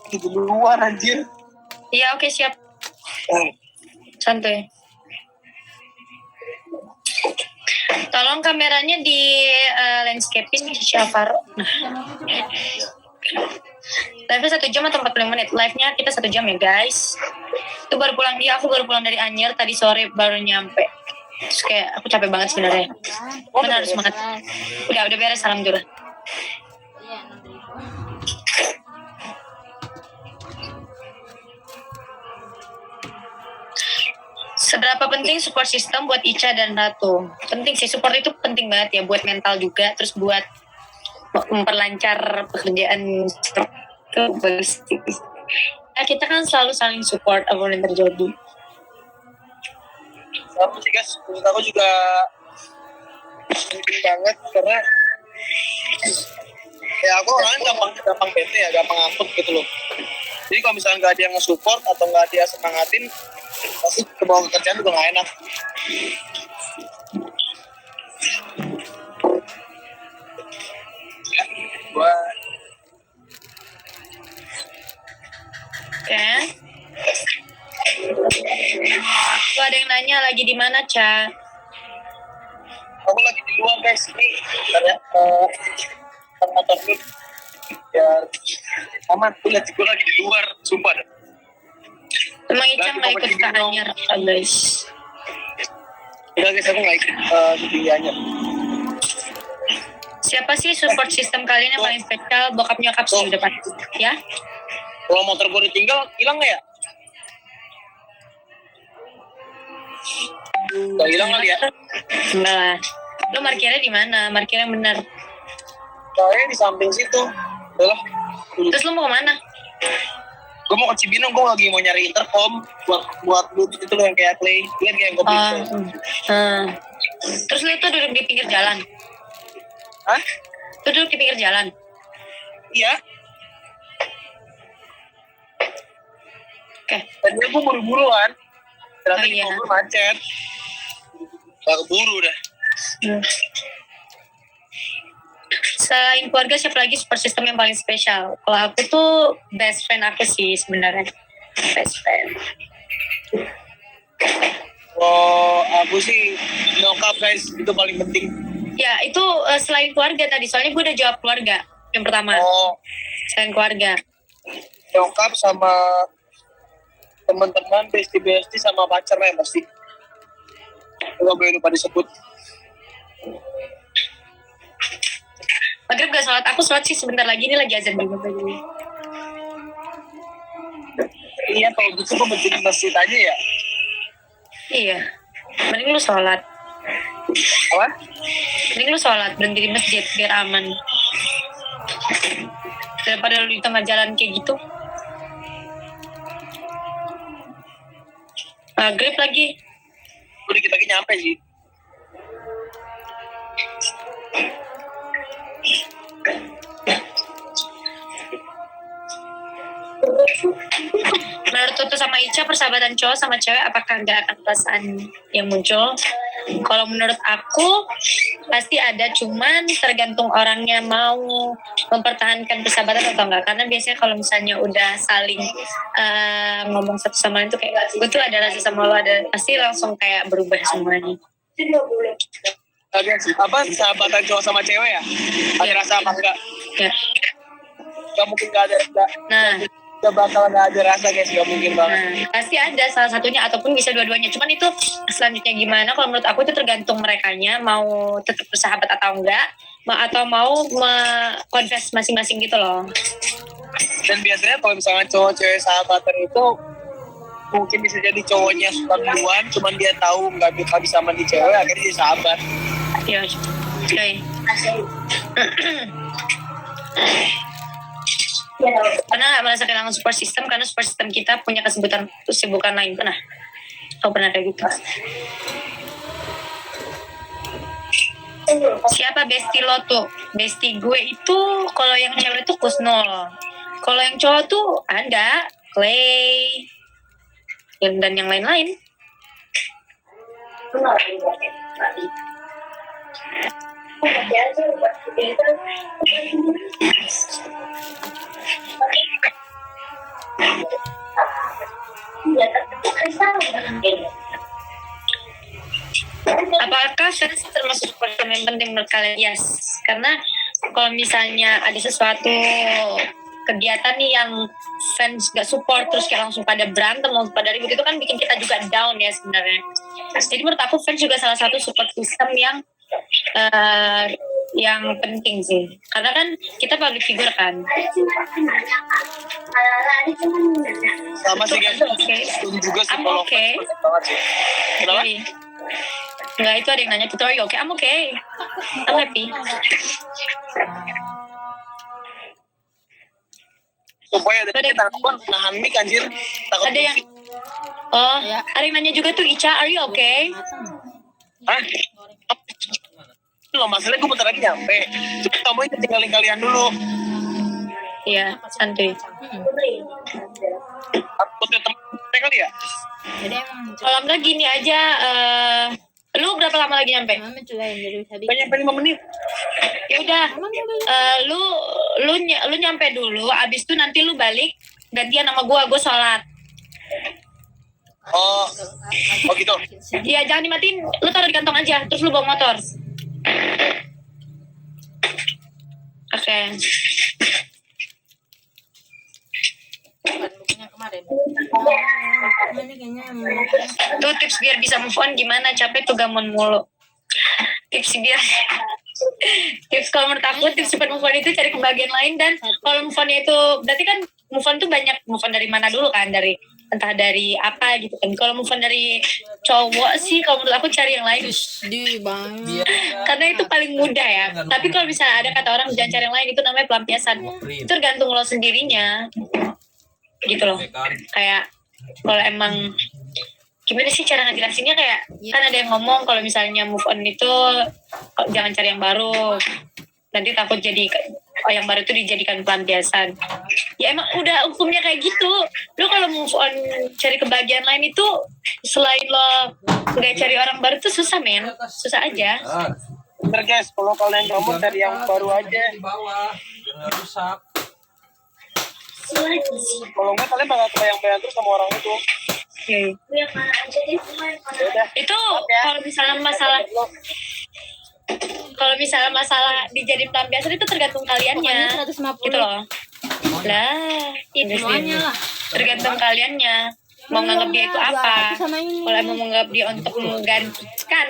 Di luar anjir. Iya, oke, siap. Santuy. Tolong kameranya di landscaping Syafar. Nah. Live-nya 1 jam atau 45 menit? Live-nya kita 1 jam ya guys. Itu baru pulang, iya aku baru pulang dari Anyer tadi sore baru nyampe. Terus kayak aku capek banget sebenarnya. Benar, semangat. Udah beres, salam dulu. Seberapa penting support system buat Ica dan Ratu? Penting sih, support itu penting banget ya buat mental juga, terus buat memperlancar pekerjaan itu bagus. Nah, kita kan selalu saling support apapun yang terjadi. Sama sih guys, menurut aku juga penting banget karena ya aku orangnya gampang bete ya, gampang ngambek gitu loh. Jadi kalau misalnya nggak ada yang nge-support atau nggak ada yang semangatin, pasti kebawa kerjaan juga nggak enak. Oke. Tuh ada yang nanya lagi di mana, Ca? Aku lagi di luar guys, ini karena motor dulu biar aman. Aku lihat gue lagi di luar, sumpah. Emang Ica nggak ikut ke Anyer, guys? Udah guys, aku nggak ikut di Anyer. Siapa sih support system kalian yang paling spesial? Bokap nyokap sih udah pasti. Ya? Kalau motor gue ditinggal, hilang nggak ya? Gak hilang kali ya? Enggak lah. Lo parkirnya di mana? Parkirnya benar. Kayaknya di samping situ. Udah. Terus lo mau kemana? Gue mau ke Cibinong, gue lagi mau nyari intercom buat Bluetooth itu loh yang kayak Play. Lihat kayak yang gue beli. Terus lo tuh duduk di pinggir jalan? Hah? Lo duduk di pinggir jalan? Iya. Oke. Tadinya gue buru-buru kan. Ternyata di iya. mobil macet. Gak keburu dah. Selain keluarga, siapa lagi support system yang paling spesial? Kalau aku tuh best friend aku sih sebenarnya. Best friend. Oh, aku sih nyokap guys, itu paling penting. Ya, itu selain keluarga tadi. Soalnya gue udah jawab keluarga yang pertama. Oh. Selain keluarga. Nyokap sama teman-teman, bestie sama pacar lah yang pasti. Gak boleh lupa disebut. Maghrib gak sholat? Aku sholat sih sebentar lagi, ini lagi azan juga. Iya, kalau gitu gue berhenti di masjid aja ya. Iya, mending lu sholat. Apa? Mending lu sholat, berhenti di masjid biar aman. Daripada lu di tengah jalan kayak gitu. Maghrib lagi. Gue dikit lagi nyampe sih. Menurut Tutu sama Ica, persahabatan cowok sama cewek apakah gak akan perasaan yang muncul? Kalau menurut aku pasti ada, cuman tergantung orangnya mau mempertahankan persahabatan atau enggak. Karena biasanya kalau misalnya udah saling ngomong satu sama lain tuh kayak gue tuh ada rasa sama lo, ada pasti langsung kayak berubah semuanya. Oke, apa sahabatan cowok sama cewek ya? Ada rasa apa enggak? Ya. Gak mungkin gak ada. Nah, gak bakal gak ada rasa guys, gak mungkin banget. Pasti ada salah satunya ataupun bisa dua-duanya. Cuman itu selanjutnya gimana? Kalau menurut aku itu tergantung merekanya mau tetap bersahabat atau enggak, atau mau confess masing-masing gitu loh. Dan biasanya kalau misalnya cowok cewek sahabatan itu mungkin bisa jadi cowoknya suka duluan, cuman dia tahu nggak bisa mandi cewek, akhirnya dia sahabat. Iya, oke. Pernah nggak merasa kehilangan support system karena support system kita punya kesibukan lain? Pernah? Oh, pernah kayak gitu. Siapa bestie lo tuh? Bestie gue itu kalau yang cewek itu Kusnul. Kalau yang cowok tuh ada Clay dan yang lain-lain. fans termasuk supporter yang penting menurut kalian? Yes, karena kalau misalnya ada sesuatu kegiatan nih yang fans gak support terus kayak langsung pada berantem, langsung pada ribut, itu kan bikin kita juga down ya sebenarnya. Jadi menurut aku fans juga salah satu support system yang penting sih, karena kan kita public figure kan. Sama sih guys. Oke. Itu juga sih I'm kalau okay. fans banget sih. Kenapa? Yoi. Enggak, itu ada yang nanya gitu, oke, I'm okay, I'm happy. Supaya ada tangan nahan mic anjir. Takut Ada yang ada yang nanya juga tuh, Ica, are you okay? Hah? Loh, masalahnya gue bentar lagi nyampe. Cuma kamu itu tinggalin kalian dulu. Iya, santuy. Aku tuh temen kali ya? Kalau enggak gini aja, lu berapa lama lagi nyampe? Banyak 5 menit. Ya udah, lu nyampe dulu, abis itu nanti lu balik gantian sama gue sholat. Oh gitu. Iya, jangan dimatiin, lu taruh di kantong aja, terus lu bawa motor. Oke. Tuh tips biar bisa move on gimana? Capek tuh gamon mulu. Tips kalau menurut aku tips super move on itu cari kebahagiaan lain, dan kalau move on itu berarti kan move on tuh banyak, move on dari mana dulu kan, dari entah dari apa gitu kan. Kalau move on dari cowok sih kalau menurut aku cari yang lain, karena itu paling mudah ya. Tapi kalau misalnya ada kata orang jangan cari yang lain, itu namanya pelampiasan. Itu tergantung lo sendirinya gitu loh. Kayak kalau emang gimana sih cara ngejelasinnya, kayak kan ada yang ngomong kalau misalnya move on itu jangan cari yang baru, nanti takut jadi yang baru itu dijadikan pelampiasan. Ya emang udah hukumnya kayak gitu. Lo kalau move on cari kebahagiaan lain itu selain lo nggak cari orang baru tuh susah men, susah aja. Bener guys, kalau kalian ngomong cari yang baru aja. Di bawah, jangan rusak. Kalau enggak kalian bakal kebayang-bayang terus sama orang itu. Okay. Itu kalau misalnya masalah dijadiin pelampiasan itu tergantung kaliannya gitu loh. Lah itu semuanya tergantung kaliannya mau nganggap dia itu apa. Kalau emang mau nganggap dia untuk menggantikan,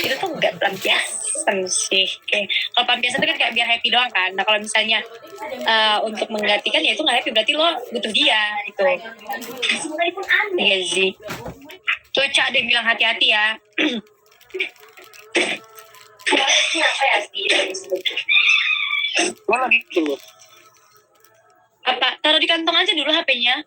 itu tuh enggak pelampiasan sih. Kalau pelampiasan itu kan kayak biar happy doang kan. Nah kalau misalnya untuk menggantikan, ya itu nggak happy, berarti lo butuh dia gitu. Iya sih. Tuh Cak ada yang bilang hati-hati ya. Gue lagi dulu. Apa? Taruh di kantong aja dulu HP-nya.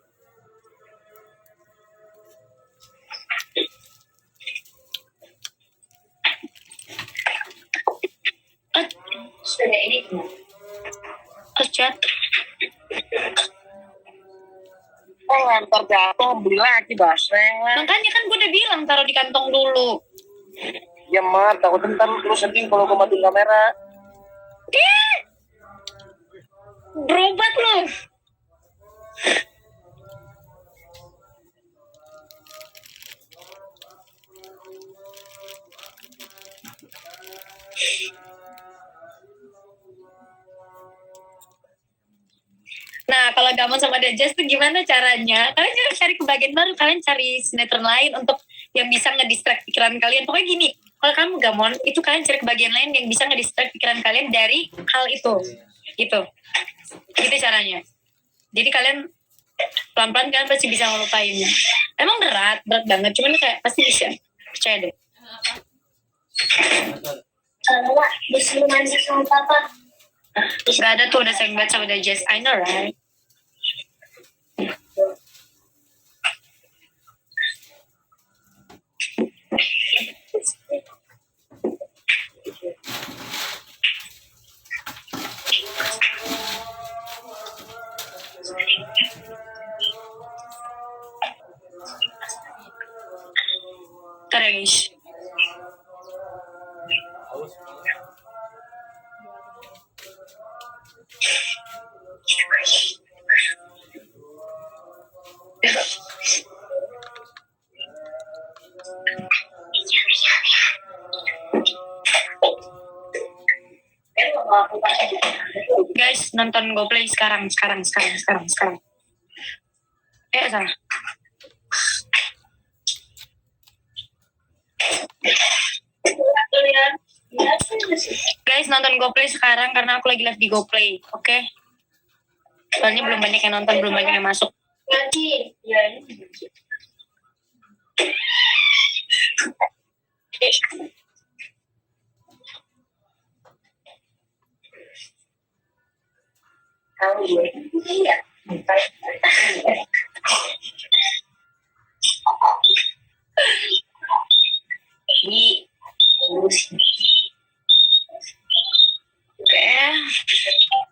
Sudah ini. Chat. Oh ntar jatuh beli lagi basreng. Makanya kan gue udah bilang taruh di kantong dulu. Ya mat, takut ntar lu sedih kalau gue matiin kamera. Berobat lo. Nah, kalau Gamon sama Dajas tuh gimana caranya? Kalian jangan cari kebahagiaan baru, kalian cari sinetron lain untuk yang bisa ngedistract pikiran kalian. Pokoknya gini, kalau kamu Gamon, itu kalian cari kebahagiaan lain yang bisa ngedistract pikiran kalian dari hal itu. Gitu. Gitu caranya. Jadi kalian pelan-pelan kalian pasti bisa ngelupainnya. Emang berat banget, cuman kayak pasti bisa. Percaya deh. Bisa mandi sama papa. Gak ada tuh, udah sayang banget sama Dajas. I know right? Ntar ya guys. Guys, nonton GoPlay sekarang. Salah. Guys, nonton GoPlay sekarang karena aku lagi live di GoPlay, oke? Soalnya belum banyak yang nonton, belum banyak yang masuk.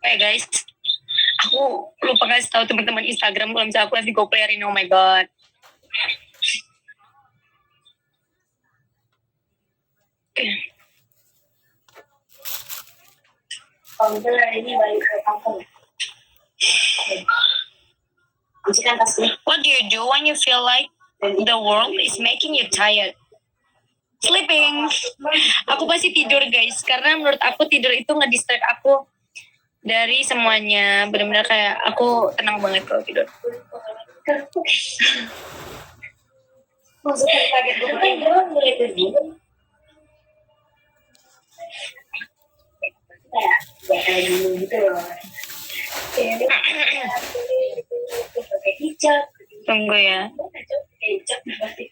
Oke guys, aku lupa kasih tahu teman-teman Instagram kalau misalnya aku live di GoPlay hari ini. Oh my god. Kalau misalnya hari ini balik ke kampung. What do you do when you feel like the world is making you tired? Sleeping. Aku pasti tidur guys, karena menurut aku tidur itu nge-distract aku dari semuanya. Benar-benar kayak aku tenang banget kalau tidur. Maksudnya kaget gue mulai tidur. Kayak dulu gitu loh. Kayak pakai hijab. Tunggu ya. Hijab berarti.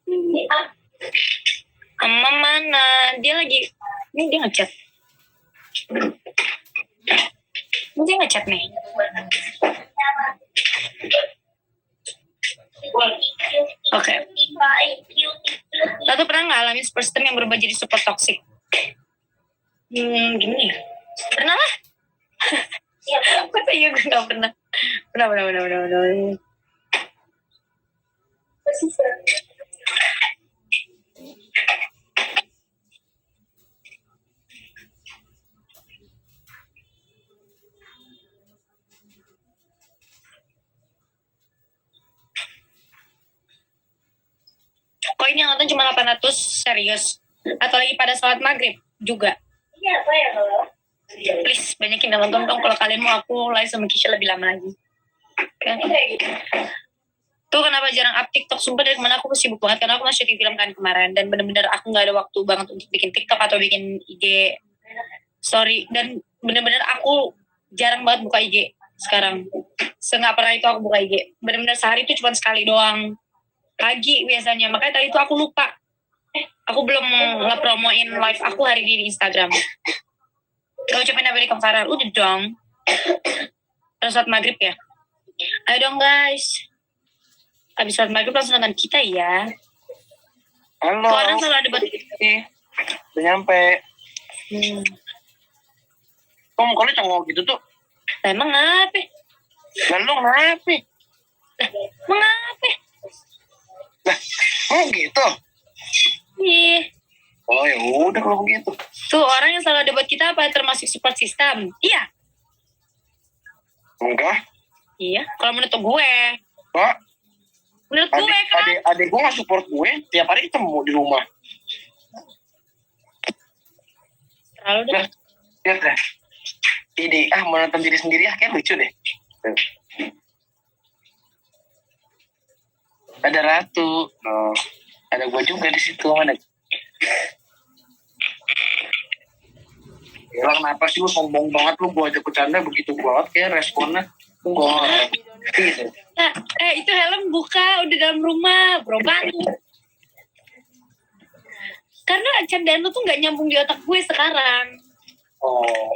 Ini Mama mana? Dia lagi. Ini dia ngechat. Ini dia ngechat nih. Oke. Lalu pernah nggak alami person yang berubah jadi super toxic? Gimana ya? Pernah lah. Masa iya gue nggak pernah. Pernah. Kok ini yang nonton cuma 800, serius? Atau lagi pada sholat maghrib juga? Iya, apa ya kalau? Please, banyakin yang nonton dong kalau kalian mau aku live sama Kisha lebih lama lagi. Kan? Tuh kenapa jarang up TikTok? Sumpah dari kemana aku sibuk banget karena aku masih syuting film kan kemarin. Dan bener-bener aku gak ada waktu banget untuk bikin TikTok atau bikin IG story. Dan bener-bener aku jarang banget buka IG sekarang. Nggak pernah itu aku buka IG. Bener-bener sehari itu cuma sekali doang. Pagi biasanya, makanya tadi itu aku lupa. Aku belum nge-promoin live aku hari ini di Instagram. Kau ucapin apa di Farah? Udah dong. Terus sholat maghrib ya? Ayo dong guys. Habis sholat maghrib langsung nonton kita ya. Halo. Tuh orang selalu ada buat Udah nyampe. Kok mukanya congok gitu tuh? Lah emang apa? Lalu kenapa? Mengapa? Oh gitu? Iya. Oh ya udah kalau begitu. Tuh orang yang selalu ada buat kita apa termasuk support system? Iya. Enggak. Iya. Kalau menurut gue. Pak. Menurut gue kan. Adek gue gak support gue. Tiap hari ketemu di rumah. Terlalu deh. Nah, lihat deh. Ide, menonton diri sendiri kayak lucu deh. Tuh. Ada Ratu. Oh, ada gue juga di situ. Mana? Ya kenapa sih lu sombong banget lu, gue ajak bercanda begitu banget kayak responnya. Wah, gitu. Nah, itu helm buka udah dalam rumah, bro banget. Karena candaan lu tuh nggak nyambung di otak gue sekarang. Oh.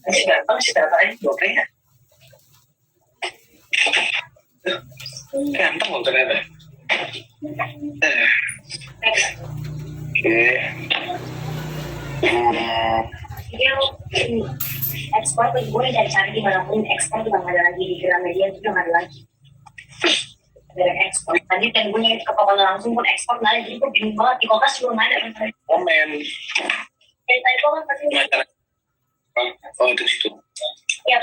Masih datang dokternya. Ganteng loh ternyata. Oke. Dia ekspor ke gue dan cari dimanapun ekspor juga nggak ada lagi di Gramedia juga nggak ada lagi. Dari ekspor tadi dan gue nyari ke pokoknya langsung pun ekspor nggak ada, jadi gue bingung banget di kulkas juga nggak ada. Komen. Dari tadi gue kan pasti. Oh itu situ. Ya.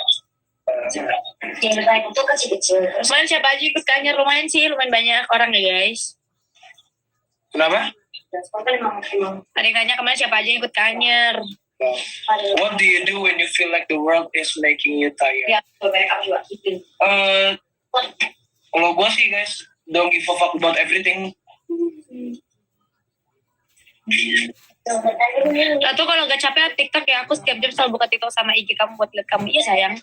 Yang lain itu kecil-kecil. Terus Kemarin siapa aja ikut kanyer? Lumayan sih, lumayan banyak orang ya guys. Kenapa? transport kan emang Ada yang nanya kemarin siapa aja yang ikut kanyer. What do you do when you feel like the world is making you tired? Ya. backup juga gitu. Kalau gue sih guys, don't give a fuck about everything. Atau kalau gak capek TikTok ya, aku setiap jam selalu buka TikTok sama IG kamu buat lihat kamu. Iya sayang.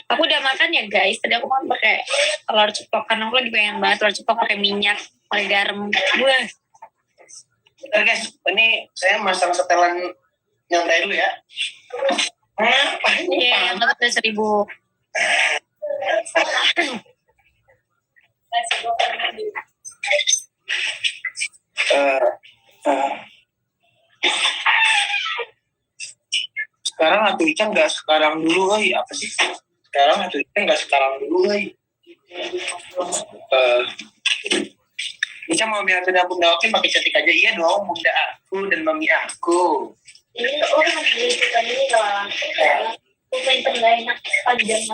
Aku udah makan ya guys. Tadi aku makan pakai telur ceplok karena aku lagi pengen banget telur ceplok pakai minyak, pakai garam. Wah. Guys, ini saya masang setelan nyantai dulu ya. Iya, yang dapat 1000. Sekarang Atu Ican nggak sekarang dulu, apa sih? Sekarang Atu Ican nggak sekarang dulu, Ica mau biar bunda oke pakai cantik aja. Iya dong, bunda aku dan mami aku. Ini orang beli ikan ini lah. Bukan nggak enak panjang.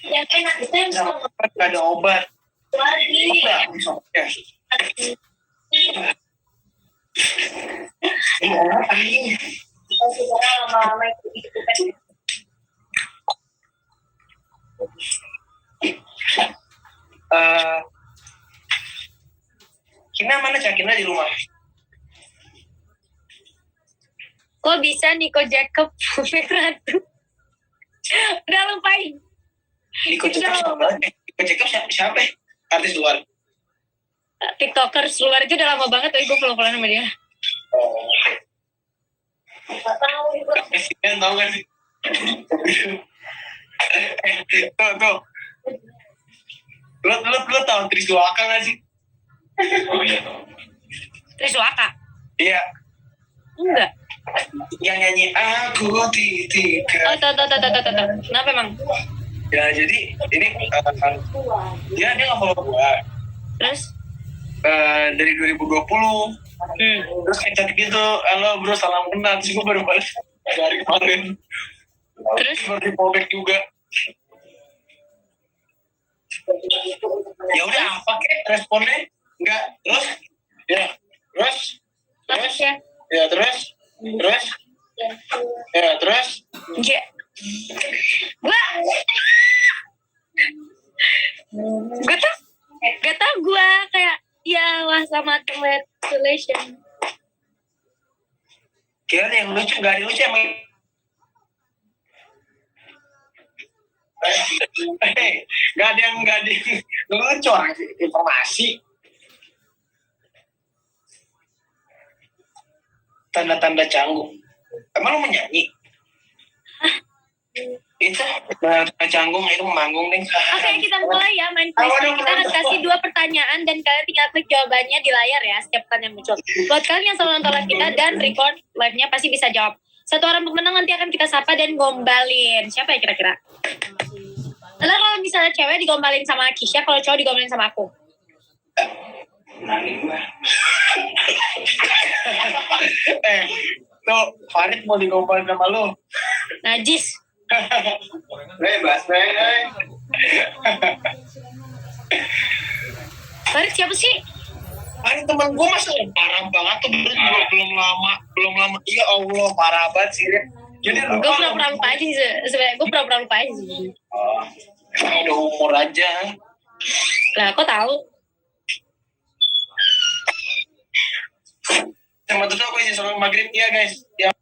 Yang enak itu yang sama Nggak ada obat. lagi. Ya. Kita sudah lama-lama itu kan. Kina mana Cak? Kina di rumah. Kok bisa Nico Jacob Ratu? Udah lupain. Niko Jacob siapa? Artis luar. TikTokers luar itu udah lama banget tapi gue follow-followan sama dia. Nggak tahu juga. Presiden tahu gak sih? Tuh. Lu tahu Triswaka gak sih? Triswaka? Iya. Enggak. Yang nyanyi aku titik. Oh, tahu. Kenapa emang? Ya jadi ini dia nggak follow gua Terus? dari 2020. Terus kayak cantik gitu, halo bro salam kenal. Terus gua baru balas dari kemarin. Terus? Baru di fallback juga. Ya udah apa kek responnya? Enggak. Terus? Ya. Terus? Terus ya? Ya terus? Terus? Ya terus? Iya. Gak tau gue kayak ya wah sama congratulations. Kira yang lucu gak ada lucu emang. Gak ada yang lucu orang informasi. Tanda-tanda canggung. Emang lu menyanyi? Itu tanda canggung itu manggung deh. Oke, kita mulai ya main quiz. Kita akan kasih 2 pertanyaan dan kalian tinggal klik jawabannya di layar ya setiap pertanyaan muncul. Buat kalian yang selalu nonton live kita dan record live-nya pasti bisa jawab. Satu orang pemenang nanti akan kita sapa dan gombalin. Siapa ya kira-kira? Lalu kalau misalnya cewek digombalin sama Kisha, kalau cowok digombalin sama aku. Tuh Farid mau digombalin sama lu. Najis. Bebas, Farid siapa sih? Farid teman gue masa parah banget tuh belum lama. Ya Allah parah banget sih. Jadi Gue pura-pura lupa aja sih sebenarnya. Gue pura-pura lupa aja sih. Emang udah umur aja. Lah, kok tahu? Sama tuh aku isi sholat maghrib ya guys. Ya